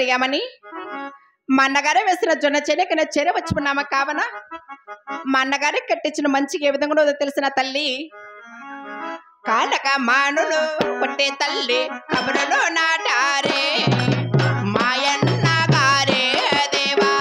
చెలియామని మా అన్నగారే వేసిన జొన్న చేనకి చేర వచ్చుకున్నామా కావన మా అన్నగారే కట్టించిన మంచిగా ఏ విధంగా ఉన్నదో తెలిసిన తల్లి కానక మానులు కొట్టే తల్లి కబురలో నాటారే మాయన్న గారే దేవా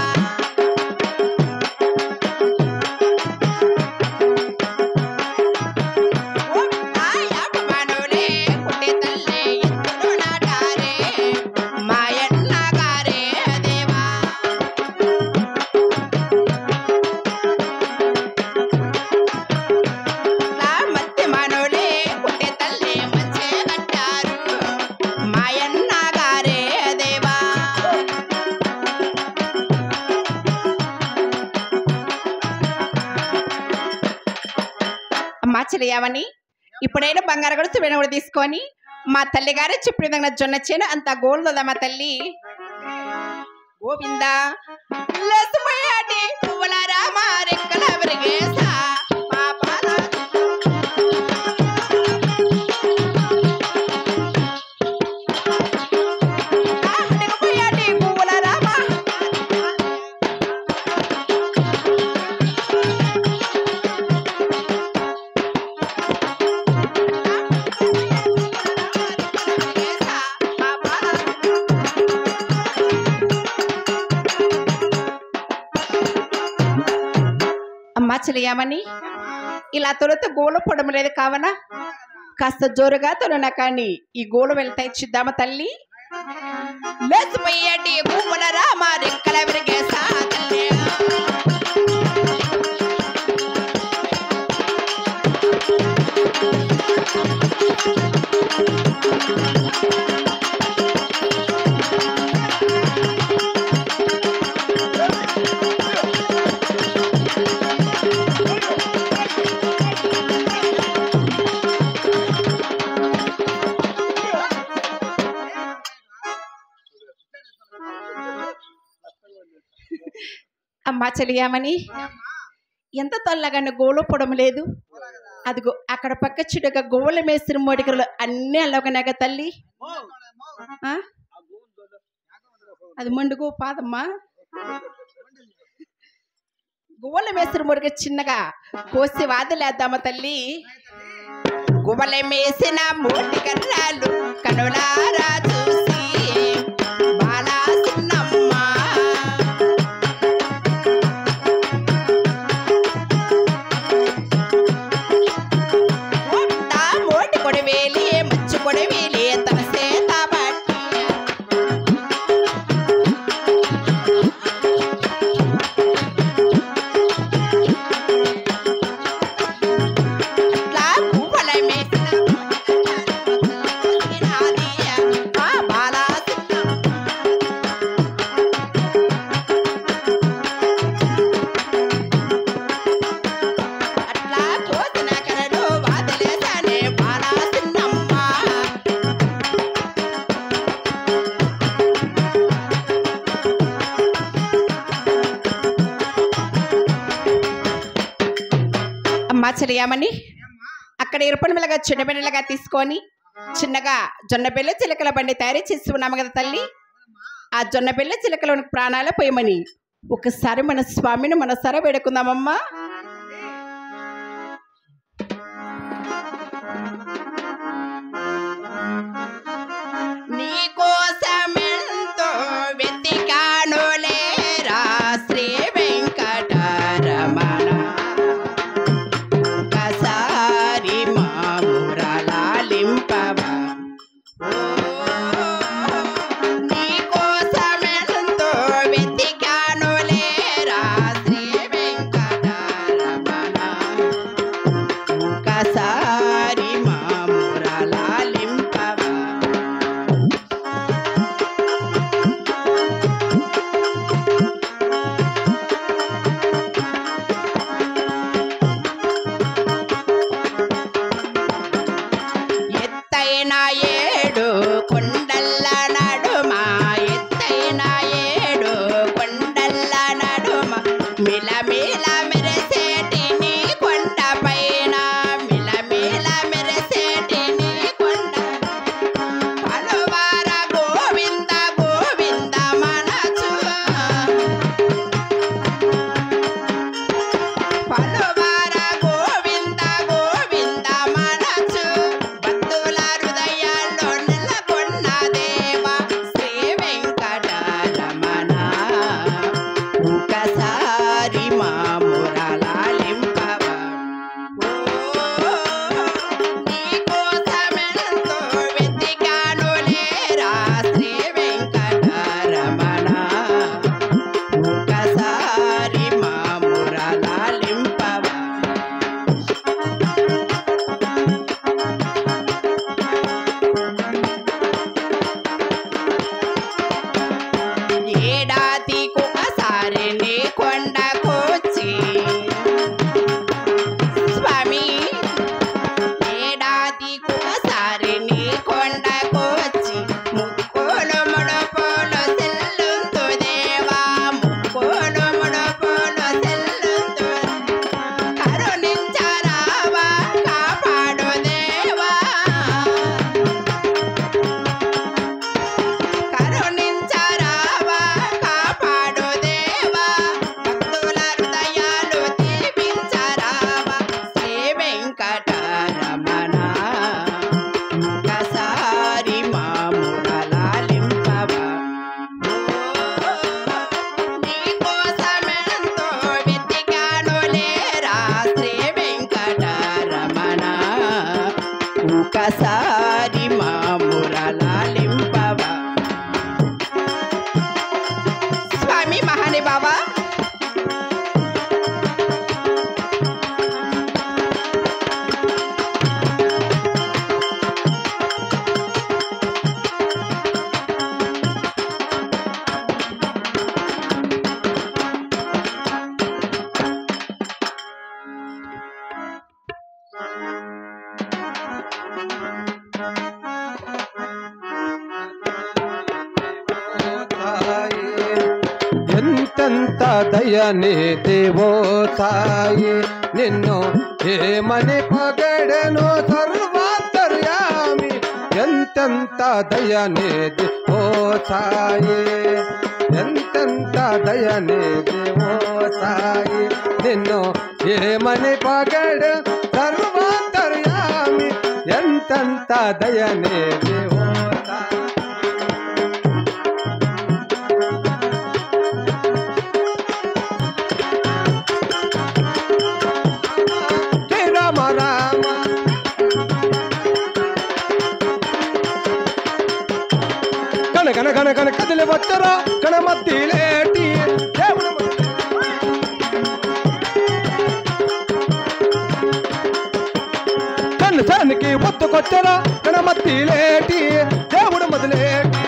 చెలియామని ఇప్పుడైనా బంగారు గడుసు వెనుగడు తీసుకొని మా తల్లి గారే చెప్పిన విధంగా జొన్న చేను అంత గోల్దా మా తల్లి గోవిందా లసుమయ్యాటి పువ్వుల రామ రెక్కల విరిగేసా చెలియామని ఇలా తొలుత గోలు పొడము లేదు కావనా కాస్త జోరుగా తొలన కానీ ఈ గోలు వెళ్తా ఇచ్చిద్దామా తల్లి లేచిపోయేటి పువ్వుల రామ రెక్కల విరిగేసా తల్లి అమ్మా చెలియామని ఎంత తల్లగానే గోలు పొడము లేదు అదిగో అక్కడ పక్క చుట్టగా గోళ్ళ మేసిన మోడికలు అన్నీ అల్లగనగా తల్లి అది మండుగో పాదమ్మా గువ్వల మేసిన మోడిక చిన్నగా కోసి వాదలేద్దామా తల్లి గువ్వల మేసిన మోటి కర్రాలు కనులారా చూసి చెలియామని అక్కడ ఇరుపని మెల్లగా చిన్న బిడ్డలుగా తీసుకొని చిన్నగా జొన్న బెల్ల చిలకల బండి తయారు చేసి ఉన్నాము కదా తల్లి ఆ జొన్న బెల్ల చిలకలోని ప్రాణాలు పోయమని ఒకసారి మన స్వామిని మనసారా వేడుకుందామమ్మా నీకోసమెంతో వెతికాను లేరా శ్రీ వెంకటరమణ నీకోసమెంతో వెతికాను లేరా శ్రీ వెంకట వెంకటరమణ ఒకసారి మాముల లాలింపవా నీకోసమెంతో వెతికాను లేరా శ్రీ వెంకటరమణ ఒకసారి మాముల లాలింపవా స్వామి మహాని బాబా ఎంతెంత దయనే దేవో సాయి నిన్ను ఏమని పొగడెను సర్వాంతర్యామి ఎంతెంత దయనే దేవో సాయి ఎంతెంత దయనే దేవో సాయి నిన్ను ఏమని పొగడె సర్వాంతర్యామి ఎంతెంత దయనే దేవో సాయి కన కన కన కదిలి వచ్చరా కన మధ్యలేటి దేవుడు కన్ను సానికి ఒత్తుకొచ్చరా కన మధ్యలేటి దేవుడు మొదలేటి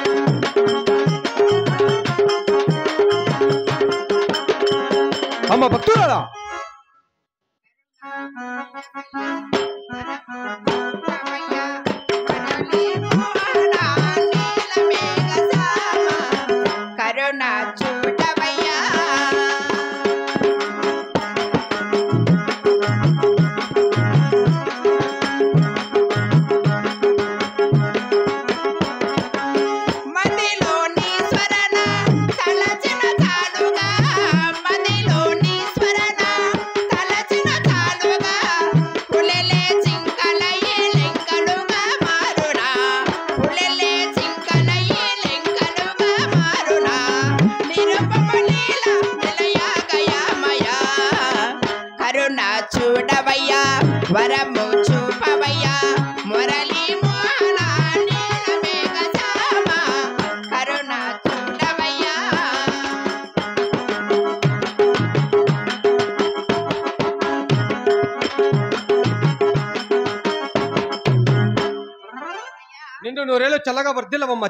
అమ్మ భక్తురాలా కరుణ చూడవయ్యా మదిలోని స్వరణ తలచిన తానుగా మదిలోని స్వరణ తలచిన తానుగా పులెలే చింకలయ్యే లెంకలుగా మారునా పులెలే చింకలయ్యే లెంకలుగా మారునా నిరుపమలీల నిలయాగయామయా కరుణ చూడవయ్యా వరము చూపవయ్యా మురళి మోహన నీల మేఘ శ్యామ కరుణ చూడవయ్యా నిన్ను నూరేళ్ళు చల్లగా వర్ధిల్లవమ్మ